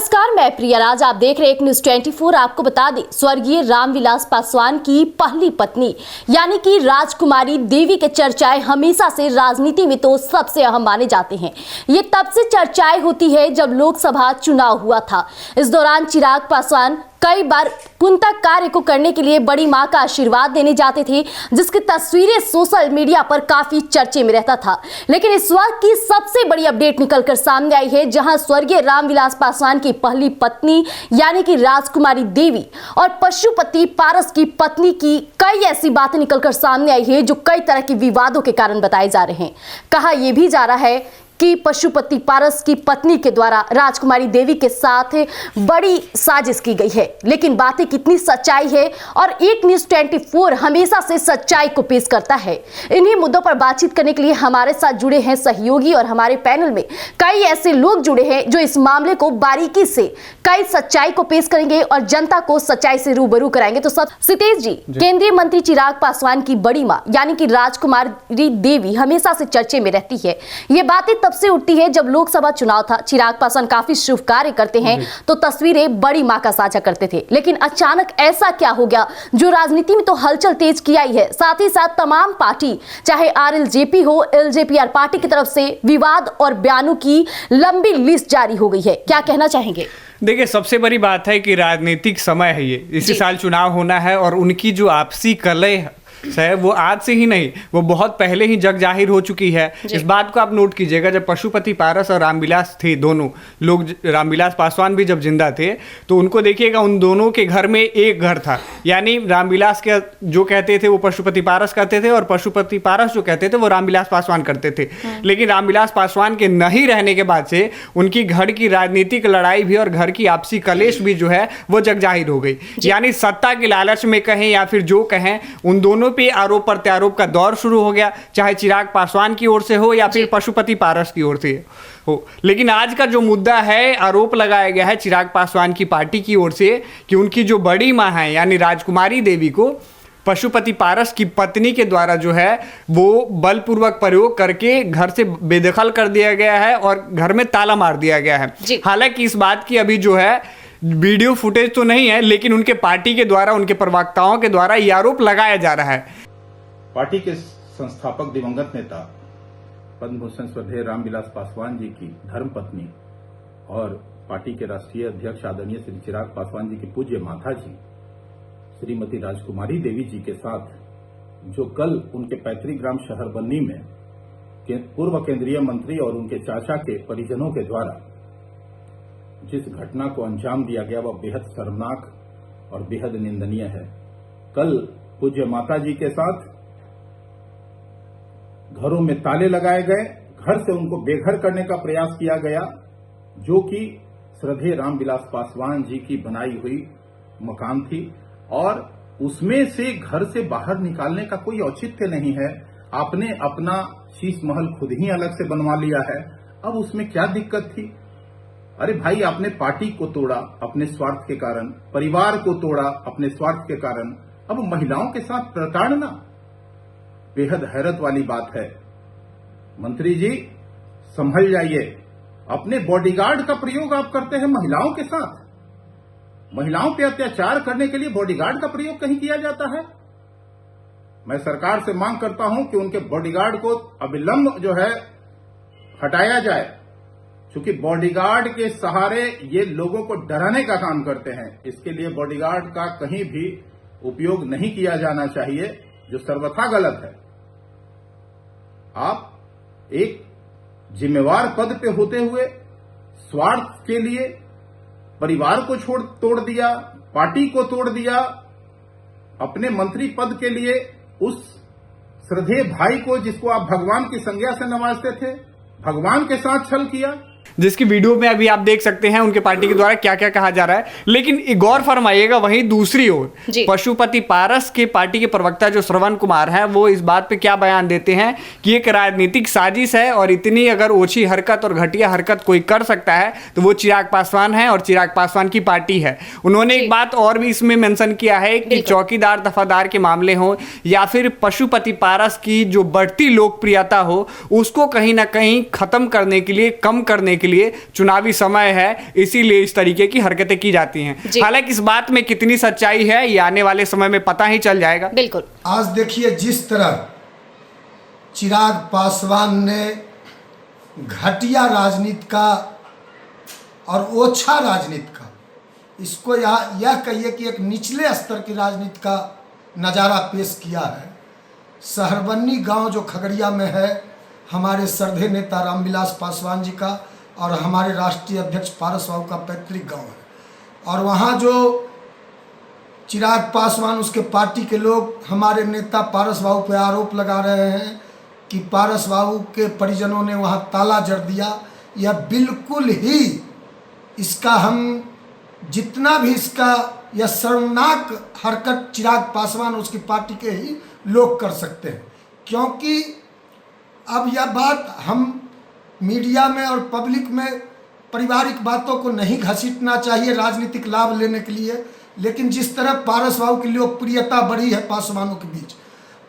नमस्कार, मैं प्रिया राज। आप देख रहे हैं एक न्यूज़ 24। आपको बता दें, स्वर्गीय रामविलास पासवान की पहली पत्नी यानी कि राजकुमारी देवी के चर्चाएं हमेशा से राजनीति में तो सबसे अहम माने जाते हैं। ये तब से चर्चाएं होती है जब लोकसभा चुनाव हुआ था। इस दौरान चिराग पासवान कई बार पुण्य कार्य को करने के लिए बड़ी मां का आशीर्वाद देने जाते थे, जिसकी तस्वीरें सोशल मीडिया पर काफी चर्चे में रहता था। लेकिन इस वक्त की सबसे बड़ी अपडेट निकलकर सामने आई है, जहां स्वर्गीय रामविलास पासवान की पहली पत्नी यानी कि राजकुमारी देवी और पशुपति पारस की पत्नी की कई ऐसी बातें निकलकर सामने आई है जो कई तरह के विवादों के कारण बताए जा रहे हैं। कहा यह भी जा रहा है कि पशुपति पारस की पत्नी के द्वारा राजकुमारी देवी के साथ बड़ी साजिश की गई है। लेकिन बातें कितनी सच्चाई है, और एक न्यूज़ 24 हमेशा से सच्चाई को पेश करता है। इन्हीं मुद्दों पर बातचीत करने के लिए हमारे साथ जुड़े हैं सहयोगी, और हमारे पैनल में कई ऐसे लोग जुड़े हैं जो इस मामले को बारीकी से कई सच्चाई को पेश करेंगे और जनता को सच्चाई से रूबरू कराएंगे। तो सितेश जी, केंद्रीय मंत्री चिराग पासवान की बड़ी मां यानी कि राजकुमारी देवी हमेशा से चर्चे में रहती है। ये बातें तब से उठती है जब लोकसभा चुनाव था। चिराग पासवान काफी शुभ कार्य करते हैं तो तस्वीरें बड़ी मां का साझा करते थे। लेकिन अचानक ऐसा क्या हो गया जो राजनीति में तो हलचल तेज किया ही है, साथ ही साथ तमाम पार्टी चाहे आरएलजेपी हो, एलजेपीआर पार्टी की तरफ से विवाद और बयानों की लंबी लिस्ट जारी हो गई है। क्या कहना चाहेंगे? देखिए, सबसे बड़ी बात है कि राजनीतिक समय है ये, इसी साल चुनाव होना है, और उनकी जो आपसी कलह है वो आज से ही नहीं, वो बहुत पहले ही जग जाहिर हो चुकी है। इस बात को आप नोट कीजिएगा, जब पशुपति पारस और रामविलास थे दोनों लोग, रामविलास पासवान भी जब जिंदा थे, तो उनको देखिएगा उन दोनों के घर में एक घर था। यानी रामविलास के जो कहते थे वो पशुपति पारस कहते थे, और पशुपति पारस जो कहते थे वो रामविलास पासवान करते थे। लेकिन रामविलास पासवान के नहीं रहने के बाद से उनकी घर की राजनीतिक लड़ाई भी और घर की आपसी कलेश भी जो है वो जग जाहिर हो गई। यानी सत्ता के लालच में कहें या फिर जो कहें, उन दोनों पे आरोप प्रत्यारोप का दौर शुरू हो गया, चाहे चिराग पासवान की ओर से हो या फिर पशुपति पारस की ओर से हो। लेकिन आज का जो मुद्दा है, आरोप लगाया गया है चिराग पासवान की पार्टी की ओर से कि उनकी जो बड़ी मां है यानी राजकुमारी देवी को पशुपति पारस की पत्नी के द्वारा जो है वो बलपूर्वक प्रयोग करके घर से बेदखल कर दिया गया है और घर में ताला मार दिया गया है। हालांकि इस बात की अभी जो है वीडियो फुटेज तो नहीं है, लेकिन उनके पार्टी के द्वारा, उनके प्रवक्ताओं के द्वारा ये आरोप लगाया जा रहा है। पार्टी के संस्थापक दिवंगत नेता पद्म भूषण स्वर्गीय रामविलास पासवान जी की धर्मपत्नी और पार्टी के राष्ट्रीय अध्यक्ष आदरणीय श्री चिराग पासवान जी की पूज्य माता जी श्रीमती राजकुमारी देवी जी के साथ जो कल उनके पैतृक ग्राम शहरबन्नी में पूर्व केंद्रीय मंत्री और उनके चाचा के परिजनों के द्वारा जिस घटना को अंजाम दिया गया वह बेहद शर्मनाक और बेहद निंदनीय है। कल पूज्य माता जी के साथ घरों में ताले लगाए गए, घर से उनको बेघर करने का प्रयास किया गया, जो कि श्रद्धेय रामविलास पासवान जी की बनाई हुई मकान थी, और उसमें से घर से बाहर निकालने का कोई औचित्य नहीं है। आपने अपना शीश महल खुद ही अलग से बनवा लिया है, अब उसमें क्या दिक्कत थी? अरे भाई, आपने पार्टी को तोड़ा अपने स्वार्थ के कारण, परिवार को तोड़ा अपने स्वार्थ के कारण, अब महिलाओं के साथ प्रताड़ना बेहद हैरत वाली बात है। मंत्री जी, संभल जाइए। अपने बॉडीगार्ड का प्रयोग आप करते हैं महिलाओं के साथ। महिलाओं पे अत्याचार करने के लिए बॉडीगार्ड का प्रयोग कहीं किया जाता है? मैं सरकार से मांग करता हूं कि उनके बॉडीगार्ड को अविलंब जो है हटाया जाए, क्योंकि बॉडीगार्ड के सहारे ये लोगों को डराने का काम करते हैं। इसके लिए बॉडीगार्ड का कहीं भी उपयोग नहीं किया जाना चाहिए, जो सर्वथा गलत है। आप एक जिम्मेवार पद पे होते हुए स्वार्थ के लिए परिवार को तोड़ दिया, पार्टी को तोड़ दिया, अपने मंत्री पद के लिए उस श्रद्धेय भाई को, जिसको आप भगवान की संज्ञा से नवाजते थे, भगवान के साथ छल किया। जिसकी वीडियो में अभी आप देख सकते हैं उनके पार्टी के द्वारा क्या क्या कहा जा रहा है। लेकिन गौर फरमाइएगा, वहीं दूसरी ओर पशुपति पारस के पार्टी के प्रवक्ता जो श्रवण कुमार है, वो इस बात पे क्या बयान देते हैं कि एक राजनीतिक साजिश है, और इतनी अगर ओछी हरकत और घटिया हरकत कोई कर सकता है तो वो चिराग पासवान है और चिराग पासवान की पार्टी है। उन्होंने एक बात और भी इसमें मेंशन किया है कि चौकीदार दफादार के मामले हो या फिर पशुपति पारस की जो बढ़ती लोकप्रियता हो, उसको कहीं ना कहीं खत्म करने के लिए, कम करने करने के लिए चुनावी समय है, इसीलिए इस तरीके की हरकतें की जाती हैं। हालांकि इस बात में कितनी सच्चाई है ये आने वाले समय में पता ही चल जाएगा। बिल्कुल। आज देखिए जिस तरह चिराग पासवान ने घटिया राजनीति का और ओछा राजनीति का, इसको यह कहिए कि एक निचले स्तर की राजनीति का नज़ारा पेश किया है। सहरबन्नी गांव जो खगड़िया में है, हमारे श्रद्धेय नेता रामविलास पासवान जी का और हमारे राष्ट्रीय अध्यक्ष पारस बाबू का पैतृक गांव है। और वहां जो चिराग पासवान, उसके पार्टी के लोग हमारे नेता पारस बाबू पे आरोप लगा रहे हैं कि पारस बाबू के परिजनों ने वहां ताला जड़ दिया। यह बिल्कुल ही, इसका हम जितना भी इसका यह शर्मनाक हरकत चिराग पासवान और उसकी पार्टी के ही लोग कर सकते हैं, क्योंकि अब यह बात हम मीडिया में और पब्लिक में पारिवारिक बातों को नहीं घसीटना चाहिए राजनीतिक लाभ लेने के लिए। लेकिन जिस तरह पारस बाबू की लोकप्रियता बढ़ी है पासवानों के बीच,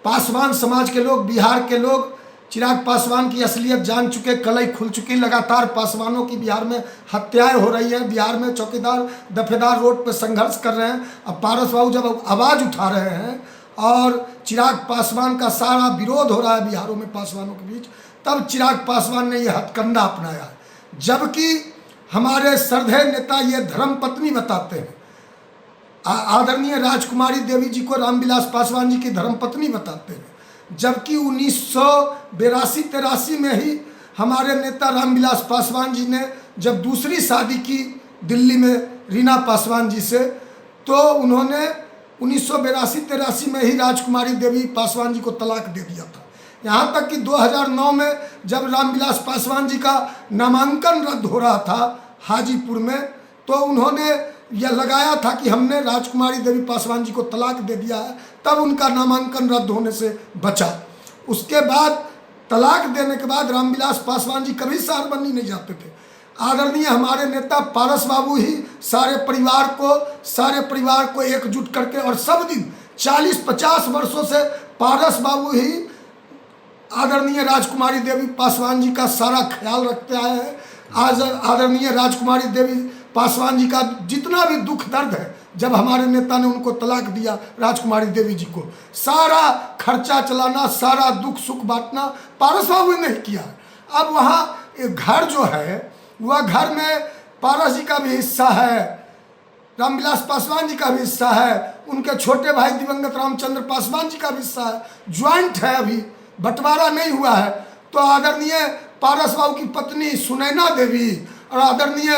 पासवान समाज के लोग, बिहार के लोग चिराग पासवान की असलियत जान चुके, कलई खुल चुकी। लगातार पासवानों की बिहार में हत्याएं हो रही हैं, बिहार में चौकीदार दफेदार रोड पर संघर्ष कर रहे हैं। अब पारस बाबू जब आवाज़ उठा रहे हैं और चिराग पासवान का सारा विरोध हो रहा है बिहारों में पासवानों के बीच, तब चिराग पासवान ने यह हथकंडा अपनाया है। जबकि हमारे श्रद्धेय नेता ये धर्मपत्नी बताते हैं, आदरणीय राजकुमारी देवी जी को रामविलास पासवान जी की धर्मपत्नी बताते हैं। जबकि 1982-83 में ही हमारे नेता रामविलास पासवान जी ने जब दूसरी शादी की दिल्ली में रीना पासवान जी से, तो उन्होंने 1982-83 में ही राजकुमारी देवी पासवान जी को तलाक दे दिया था। यहाँ तक कि 2009 में जब रामविलास पासवान जी का नामांकन रद्द हो रहा था हाजीपुर में, तो उन्होंने यह लगाया था कि हमने राजकुमारी देवी पासवान जी को तलाक दे दिया है, तब उनका नामांकन रद्द होने से बचा। उसके बाद तलाक देने के बाद रामविलास पासवान जी कभी सहरबन्नी नहीं जाते थे। आदरणीय हमारे नेता पारस बाबू ही सारे परिवार को एकजुट करके, और सब दिन 40-50 वर्षों से पारस बाबू ही आदरणीय राजकुमारी देवी पासवान जी का सारा ख्याल रखते आए हैं। आज आदरणीय राजकुमारी देवी पासवान जी का जितना भी दुख दर्द है, जब हमारे नेता ने उनको तलाक दिया राजकुमारी देवी जी को, सारा खर्चा चलाना, सारा दुख सुख बांटना पारस बाबू ने नहीं किया। अब वहाँ एक घर जो है, वह घर में पारस जी का भी हिस्सा है, रामविलास पासवान जी का भी हिस्सा है, उनके छोटे भाई दिवंगत रामचंद्र पासवान जी का भी हिस्सा है। ज्वाइंट है, अभी बंटवारा नहीं हुआ है। तो आदरणीय पारस बाबू की पत्नी सुनैना देवी और आदरणीय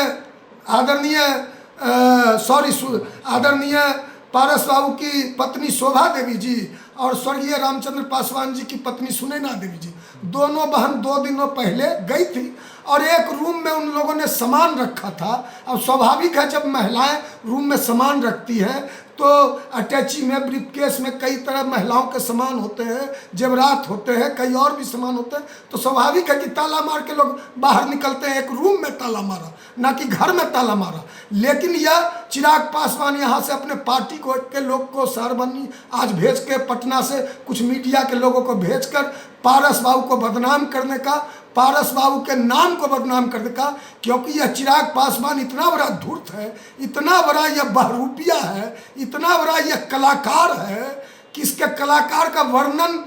पारस बाबू की पत्नी शोभा देवी जी और स्वर्गीय रामचंद्र पासवान जी की पत्नी सुनैना देवी जी, दोनों बहन 2 दिनों पहले गई थी और एक रूम में उन लोगों ने सामान रखा था। अब स्वाभाविक है, जब महिलाएं रूम में सामान रखती हैं तो अटैची में, ब्रीफकेस में कई तरह महिलाओं के सामान होते हैं, जेवरात होते हैं, कई और भी सामान होते हैं। तो स्वाभाविक है कि ताला मार के लोग बाहर निकलते हैं। एक रूम में ताला मारा, ना कि घर में ताला मारा। लेकिन यह चिराग पासवान यहाँ से अपने पार्टी के लोग को सहरबन्नी आज भेज के, पटना से कुछ मीडिया के लोगों को भेजकर पारस बाबू को बदनाम करने का, पारस बाबू के नाम को बदनाम करने का, क्योंकि यह चिराग पासवान इतना बड़ा धूर्त है, इतना बड़ा यह बहरूपिया है, इतना बड़ा यह कलाकार है कि इसके कलाकार का वर्णन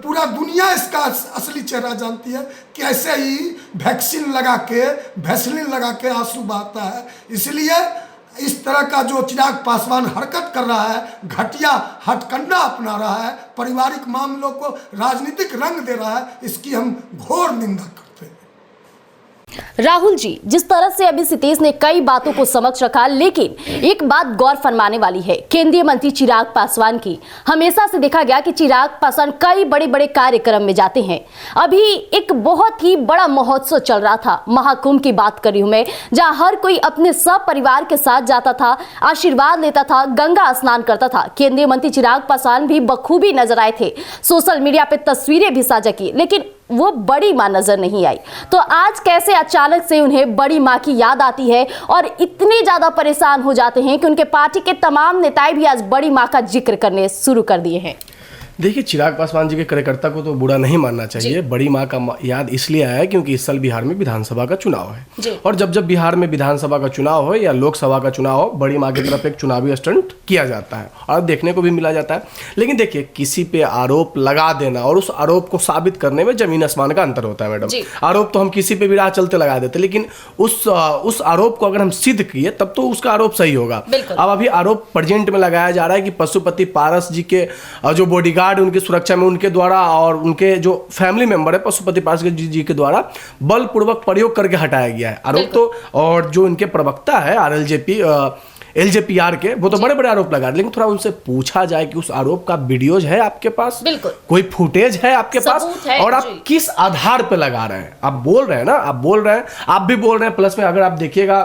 पूरा दुनिया इसका असली चेहरा जानती है। कैसे ही वैक्सीन लगा के, वैसलीन लगा के आंसू बहाता है। इसलिए इस तरह का जो चिराग पासवान हरकत कर रहा है, घटिया हथकंडा अपना रहा है, पारिवारिक मामलों को राजनीतिक रंग दे रहा है, इसकी हम घोर निंदा करते हैं। राहुल जी, जिस तरह से अभी सितेश ने कई बातों को समक्ष रखा, लेकिन एक बात गौर फरमाने वाली है केंद्रीय मंत्री चिराग पासवान की। हमेशा से देखा गया कि चिराग पासवान कई बड़े बड़े कार्यक्रम में जाते हैं। अभी एक बहुत ही बड़ा महोत्सव चल रहा था, महाकुंभ की बात कर रही हूं मैं, जहां हर कोई अपने सब परिवार के साथ जाता था, आशीर्वाद लेता था, गंगा स्नान करता था। केंद्रीय मंत्री चिराग पासवान भी बखूबी नजर आए थे, सोशल मीडिया पे तस्वीरें भी साझा की, लेकिन वो बड़ी मां नजर नहीं आई। तो आज कैसे अचानक से उन्हें बड़ी मां की याद आती है और इतने ज्यादा परेशान हो जाते हैं कि उनके पार्टी के तमाम नेताएं भी आज बड़ी मां का जिक्र करने शुरू कर दिए हैं। देखिए, चिराग पासवान जी के कार्यकर्ता को तो बुरा नहीं मानना चाहिए। बड़ी माँ का याद इसलिए आया क्योंकि इस साल बिहार में विधानसभा का चुनाव है, और जब जब बिहार में विधानसभा का चुनाव हो या लोकसभा का चुनाव हो, बड़ी माँ की तरफ एक चुनावी स्टंट किया जाता है और देखने को भी मिला जाता है। लेकिन देखिए, किसी पे आरोप लगा देना और उस आरोप को साबित करने में जमीन आसमान का अंतर होता है मैडम। आरोप तो हम किसी पे भी राह चलते लगा देते, लेकिन उस आरोप को अगर हम सिद्ध किए तब तो उसका आरोप सही होगा। अब अभी आरोप प्रेजेंट में लगाया जा रहा है कि पशुपति पारस जी के जो बॉडीगार्ड उनकी सुरक्षा में उनके द्वारा और उनके जो फैमिली मेंबर है पशुपति पारस जी के द्वारा बलपूर्वक प्रयोग करके हटाया गया है आरोप। तो और जो इनके प्रवक्ता है एलजेपीआर के, वो तो बड़े बड़े आरोप लगा रहे, लेकिन थोड़ा उनसे पूछा जाए कि उस आरोप का वीडियोज है आपके पास, कोई फुटेज है आपके पास, और आप किस आधार पे लगा रहे हैं। आप बोल रहे हैं ना, आप भी बोल रहे हैं, प्लस में अगर आप देखिएगा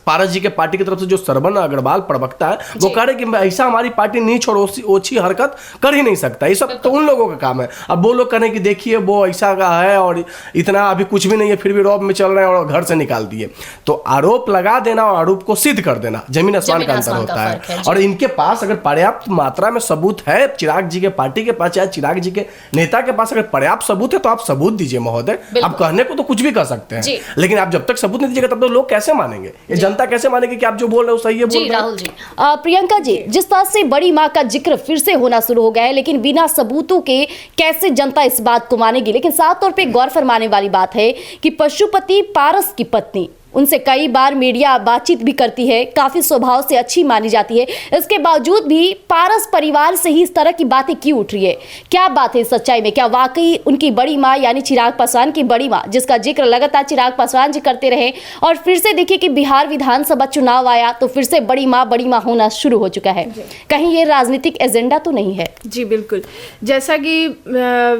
पारस जी के पार्टी की तरफ से जो सरवन अग्रवाल प्रवक्ता है, वो कह रहे कि ऐसा हमारी पार्टी नीच और ओछी हरकत कर ही नहीं सकता। ये सब तो उन लोगों का काम है। अब वो लोग कहें कि देखिए वो ऐसा का है और इतना अभी कुछ भी नहीं है, फिर भी रौब में चल रहे हैं और घर से निकाल दिए। तो आरोप लगा देना और आरोप को सिद्ध कर देना जमीन आसमान का अंतर होता है। और इनके पास अगर पर्याप्त मात्रा में सबूत है, चिराग जी के पार्टी के पास या चिराग जी के नेता के पास अगर पर्याप्त सबूत है, तो आप सबूत दीजिए महोदय। आप कहने को तो कुछ भी कर सकते हैं, लेकिन आप जब तक सबूत नहीं दीजिएगा तब तो लोग कैसे मानेंगे, जनता कैसे मानेगी कि आप जो बोल रहे हो सही है? बोल राहुल जी, प्रियंका जी, जिस तरह से बड़ी माँ का जिक्र फिर से होना शुरू हो गया है, लेकिन बिना सबूतों के कैसे जनता इस बात को मानेगी? लेकिन साफ तौर पे गौर फरमाने वाली बात है कि पशुपति पारस की पत्नी, उनसे कई बार मीडिया बातचीत भी करती है, काफी स्वभाव से अच्छी मानी जाती है, इसके बावजूद भी पारस परिवार से ही इस तरह की बातें क्यों उठ रही है? क्या बात है सच्चाई में? क्या वाकई उनकी बड़ी माँ यानी चिराग पासवान की बड़ी माँ, जिसका जिक्र लगातार चिराग पासवान जी करते रहे, और फिर से देखिए कि बिहार विधानसभा चुनाव आया तो फिर से बड़ी माँ होना शुरू हो चुका है? कहीं ये राजनीतिक एजेंडा तो नहीं है? जी बिल्कुल, जैसा कि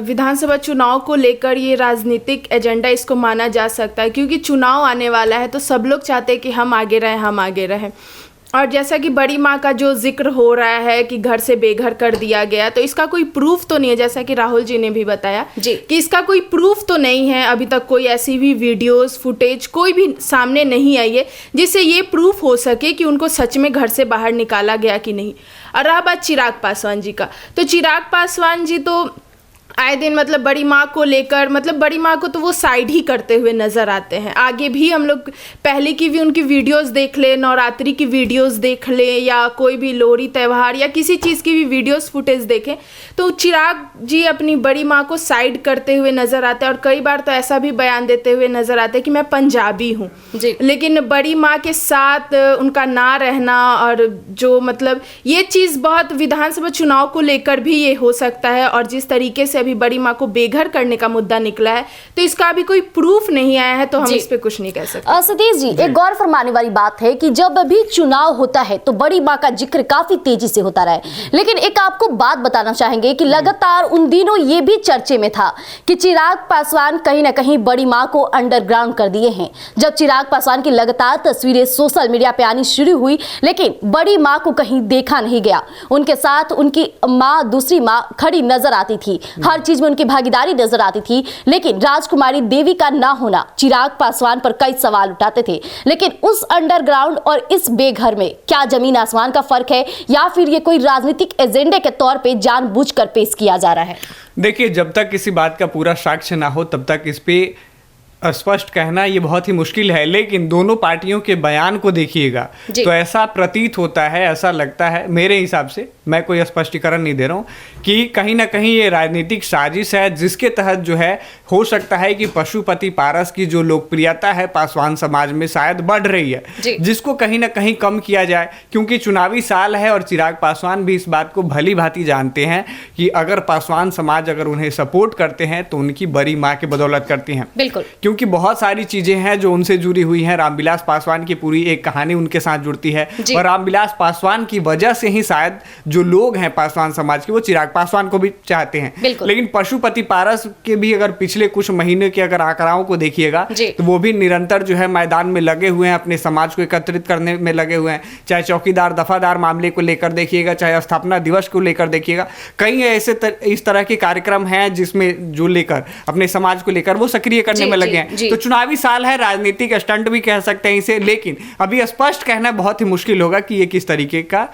विधानसभा चुनाव को लेकर ये राजनीतिक एजेंडा इसको माना जा सकता है, क्योंकि चुनाव आने वाला है तो सब लोग चाहते हैं कि हम आगे रहें। और जैसा कि बड़ी माँ का जो जिक्र हो रहा है कि घर से बेघर कर दिया गया, तो इसका कोई प्रूफ तो नहीं है, जैसा कि राहुल जी ने भी बताया कि इसका कोई प्रूफ तो नहीं है। अभी तक कोई ऐसी भी वीडियोस फुटेज कोई भी सामने नहीं आई है जिससे ये प्रूफ हो सके कि उनको सच में घर से बाहर निकाला गया कि नहीं। और रहा बात चिराग पासवान जी का, तो चिराग पासवान जी तो आए दिन मतलब बड़ी माँ को लेकर, मतलब बड़ी माँ को तो वो साइड ही करते हुए नज़र आते हैं। आगे भी हम लोग पहले की भी उनकी वीडियोस देख ले, नवरात्रि की वीडियोस देख ले, या कोई भी लोहड़ी त्यौहार या किसी चीज़ की भी वीडियोस फुटेज देखें, तो चिराग जी अपनी बड़ी माँ को साइड करते हुए नज़र आते हैं। और कई बार तो ऐसा भी बयान देते हुए नज़र आते हैं कि मैं पंजाबी हूँ, लेकिन बड़ी माँ के साथ उनका ना रहना, और जो मतलब ये चीज़ बहुत विधानसभा चुनाव को लेकर भी ये हो सकता है। और जिस तरीके से अभी बड़ी माँ को बेघर करने का मुद्दा निकला है, तो इसका अभी कोई प्रूफ नहीं आया है, तो हम इस पे कुछ नहीं कह सकते। सतीश जी, एक गौर फरमाने वाली बात है कि जब अभी चुनाव होता है तो बड़ी माँ का जिक्र काफी तेजी से होता रहा है, लेकिन एक आपको बात बताना चाहेंगे कि लगातार उन दिनों ये भी चर्चे में था कि चिराग पासवान कहीं ना कहीं बड़ी माँ को अंडरग्राउंड कर दिए हैं। जब चिराग पासवान की लगातार तस्वीरें सोशल मीडिया पे आनी शुरू हुई, लेकिन बड़ी माँ को कहीं देखा नहीं गया। उनके साथ उनकी माँ, दूसरी माँ खड़ी नजर आती थी, हर चीज में उनकी भागीदारी नजर आती थी, लेकिन राजकुमारी देवी का ना होना चिराग पासवान पर कई सवाल उठाते थे। लेकिन उस अंडरग्राउंड और इस बेघर में क्या जमीन आसमान का फर्क है, या फिर ये कोई राजनीतिक एजेंडे के तौर पे जानबूझकर पेश किया जा रहा है? देखिए, जब तक किसी बात का पूरा साक्ष्य ना हो तब तक इस पे स्पष्ट कहना ये बहुत ही मुश्किल है। लेकिन दोनों पार्टियों के बयान को देखिएगा तो ऐसा प्रतीत होता है, ऐसा लगता है मेरे हिसाब से, मैं कोई स्पष्टीकरण नहीं दे रहा हूँ, कि कहीं ना कहीं ये राजनीतिक साजिश है जिसके तहत जो है हो सकता है कि पशुपति पारस की जो लोकप्रियता है पासवान समाज में शायद बढ़ रही है, जिसको कहीं ना कहीं कम किया जाए। क्योंकि चुनावी साल है और चिराग पासवान भी इस बात को भली भांति जानते हैं कि अगर पासवान समाज अगर उन्हें सपोर्ट करते हैं तो उनकी बड़ी माँ की बदौलत करती हैं। बिल्कुल, क्योंकि बहुत सारी चीजें हैं जो उनसे जुड़ी हुई हैं। रामविलास पासवान की पूरी एक कहानी उनके साथ जुड़ती है, और रामविलास पासवान की वजह से ही शायद जो लोग हैं पासवान समाज के, वो चिराग पासवान को भी चाहते हैं। लेकिन पशुपति पारस के भी अगर पिछले कुछ महीने के अगर आंकड़ाओं को देखिएगा तो वो भी निरंतर जो है मैदान में लगे हुए हैं, अपने समाज को एकत्रित करने में लगे हुए हैं। चाहे चौकीदार दफादार मामले को लेकर देखिएगा, चाहे स्थापना दिवस को लेकर देखिएगा, कई ऐसे इस तरह के कार्यक्रम हैं जिसमें जो लेकर अपने समाज को लेकर वो सक्रिय करने में लगे हैं। तो चुनावी साल है, राजनीतिक स्टंट भी कह सकते हैं इसे, लेकिन अभी स्पष्ट कहना बहुत ही मुश्किल होगा कि ये किस तरीके का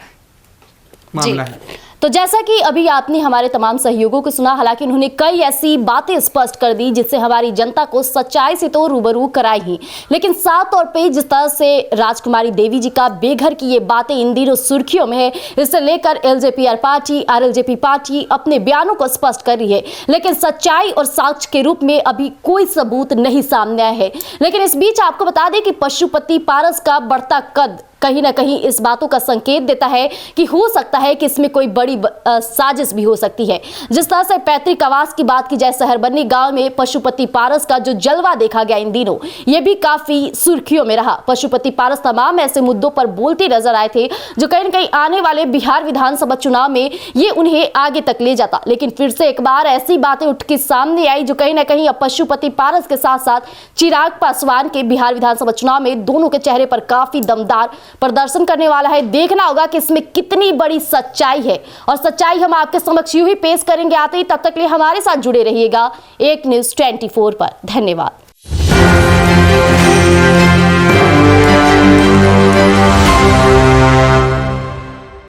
मामला है। तो जैसा कि अभी आपने हमारे तमाम सहयोगों को सुना, हालांकि उन्होंने कई ऐसी बातें स्पष्ट कर दी जिससे हमारी जनता को सच्चाई से तो रूबरू कराई ही, लेकिन साफ तौर पे जिस तरह से राजकुमारी देवी जी का बेघर की ये बातें इन दिनों सुर्खियों में है, इससे लेकर एलजेपीआर पार्टी, आरएलजेपी पार्टी अपने बयानों को स्पष्ट कर रही है, लेकिन सच्चाई और साक्ष्य के रूप में अभी कोई सबूत नहीं सामने आया है। लेकिन इस बीच आपको बता दें कि पशुपति पारस का बढ़ता कद कहीं ना कहीं इस बातों का संकेत देता है कि हो सकता है कि इसमें कोई बड़ी साजिश भी हो सकती है। जिस तरह से पैतृक आवास की बात की जाए, सहरबन्नी गांव में पशुपति पारस का जो जलवा देखा गया इन दिनों, ये भी काफी सुर्खियों में रहा। पशुपति पारस तमाम ऐसे मुद्दों पर बोलते नजर आए थे जो कहीं ना कहीं आने वाले बिहार विधानसभा चुनाव में ये उन्हें आगे तक ले जाता, लेकिन फिर से एक बार ऐसी बातें उठ के सामने आई जो कहीं ना कहीं अब पशुपति पारस के साथ साथ चिराग पासवान के बिहार विधानसभा चुनाव में दोनों के चेहरे पर काफी दमदार प्रदर्शन करने वाला है। देखना होगा कि इसमें कितनी बड़ी सच्चाई है, और सच्चाई हम आपके समक्ष यूं ही पेश करेंगे आते ही। तब तक के लिए हमारे साथ जुड़े रहिएगा एक न्यूज़ 24 पर। धन्यवाद।